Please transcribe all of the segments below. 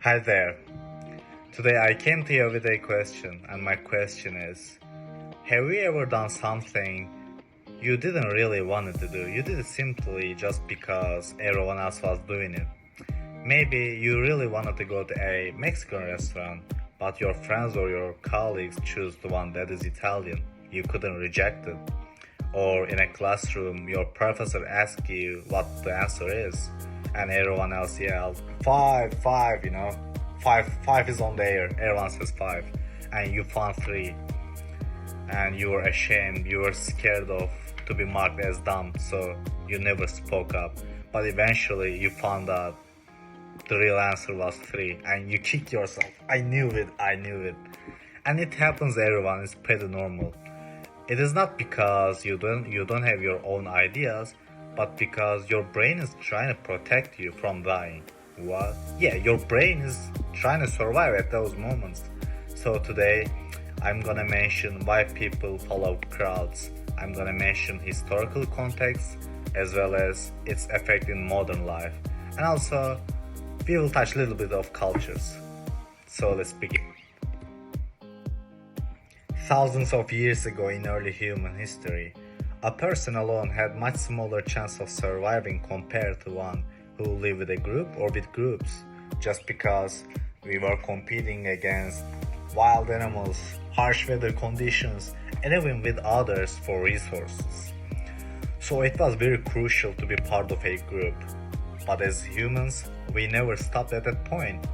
Hi there. Today I came to you with a question, and my question is: have you ever done something you didn't really want to do? You did it simply just because everyone else was doing it. Maybe you really wanted to go to a Mexican restaurant, but your friends or your colleagues choose the one that is Italian. You couldn't reject it. Or in a classroom, your professor asks you what the answer is, and everyone else yelled, five, five, five is on the air. Everyone says five, and you found three, and you were ashamed, you were scared of to be marked as dumb, so you never spoke up. But eventually, you found out the real answer was three, and you kicked yourself. I knew it. And it happens to everyone, it's pretty normal. It is not because you don't have your own ideas, but because your brain is trying to protect you from dying. What? Yeah, your brain is trying to survive at those moments. So today, I'm gonna mention why people follow crowds. I'm gonna mention historical context as well as its effect in modern life. And also, we will touch a little bit of cultures. So let's begin. Thousands of years ago in early human history, a person alone had much smaller chance of surviving compared to one who lived with a group or with groups, just because we were competing against wild animals, harsh weather conditions, and even with others for resources. So it was very crucial to be part of a group. But as humans, we never stopped at that point.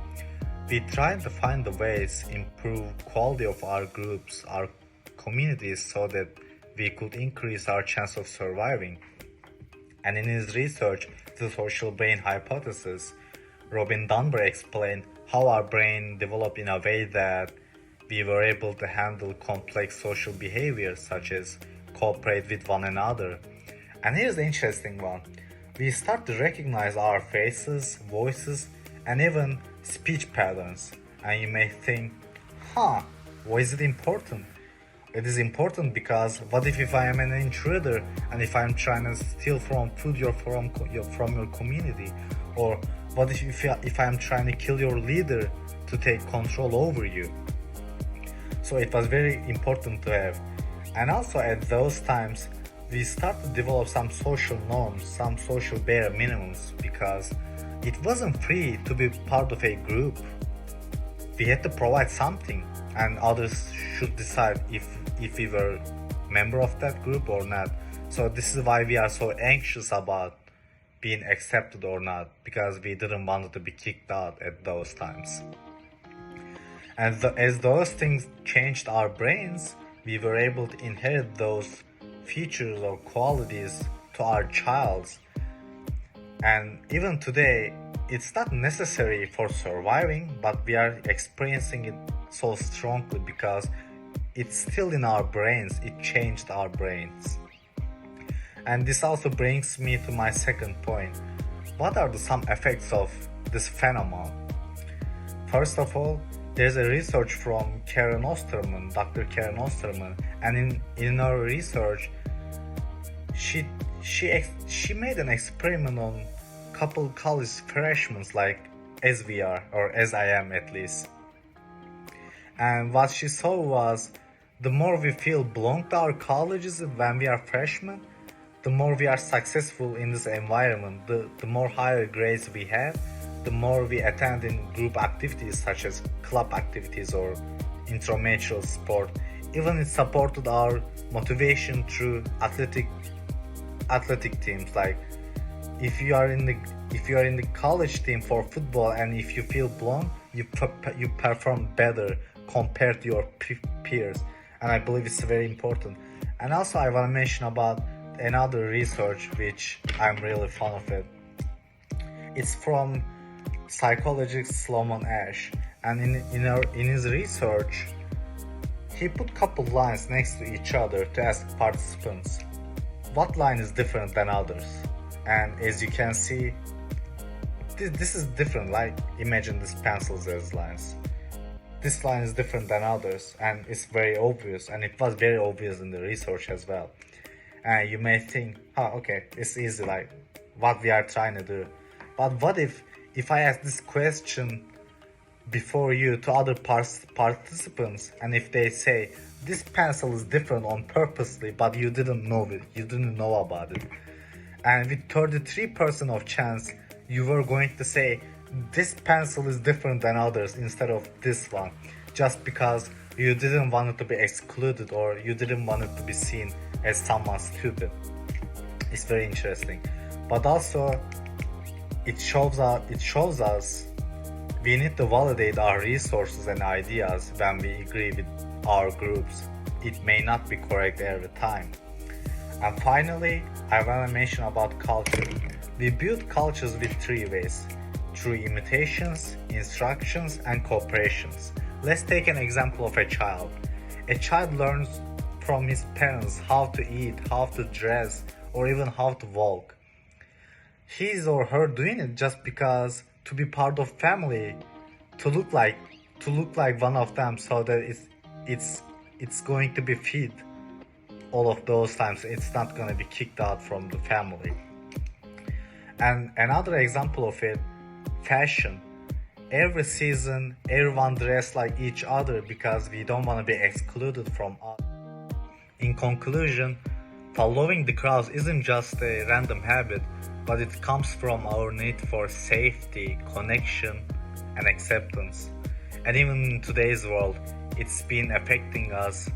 We tried to find the ways improve quality of our groups, our communities, so that we could increase our chance of surviving. And in his research, the social brain hypothesis, Robin Dunbar explained how our brain developed in a way that we were able to handle complex social behaviors such as cooperate with one another. And here's the interesting one. We start to recognize our faces, voices, and even speech patterns. And you may think, why is it important? It is important because what if I am an intruder and if I'm trying to steal from food from your community? Or what if I'm trying to kill your leader to take control over you? So it was very important to have. And also at those times, we start to develop some social norms, some social bare minimums, because it wasn't free to be part of a group. We had to provide something, and others should decide if we were member of that group or not. So this is why we are so anxious about being accepted or not, because we didn't want to be kicked out at those times. And as those things changed our brains, we were able to inherit those features or qualities to our childs. And even today, it's not necessary for surviving, but we are experiencing it so strongly because it's still in our brains, it changed our brains. And this also brings me to my second point. What are some effects of this phenomenon? First of all, there's a research from Karen Osterman, Dr. Karen Osterman, and in her research, she made an experiment on couple college freshmen like as we are, or as I am at least. And what she saw was the more we feel belong to our colleges when we are freshmen, the more we are successful in this environment, the more higher grades we have, the more we attend in group activities such as club activities or intramural sport. Even it supported our motivation through athletic teams. Like if you are in the college team for football and if you feel belong, you perform better compared to your peers. And I believe it's very important. And also I want to mention about another research which I'm really fond of it. It's from psychologist Sloman Ash, and in his research, he put couple lines next to each other to ask participants, what line is different than others? And as you can see, this is different. Like imagine these pencils as lines. This line is different than others, and it's very obvious, and it was very obvious in the research as well. And you may think, okay, it's easy, like what we are trying to do. But what if I ask this question before you to other participants, and if they say this pencil is different on purposely but you didn't know it, you didn't know about it, and with 33% of chance you were going to say this pencil is different than others instead of this one, just because you didn't want it to be excluded or you didn't want it to be seen as someone stupid. It's very interesting, but also it shows us we need to validate our resources and ideas when we agree with our groups. It may not be correct every time. And finally, I want to mention about culture. We build cultures with three ways: through imitations, instructions, and cooperations. Let's take an example of a child. A child learns from his parents how to eat, how to dress, or even how to walk. His or her doing it just because to be part of family, to look like one of them, so that it's going to be fit all of those times. It's not going to be kicked out from the family. And another example of it, fashion. Every season, everyone dress like each other because we don't want to be excluded from others. In conclusion, following the crowds isn't just a random habit, but it comes from our need for safety, connection, and acceptance. And even in today's world, it's been affecting us,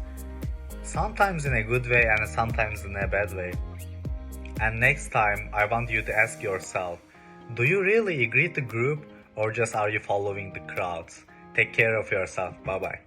sometimes in a good way and sometimes in a bad way. And next time, I want you to ask yourself, do you really agree to group or just are you following the crowds? Take care of yourself. Bye bye.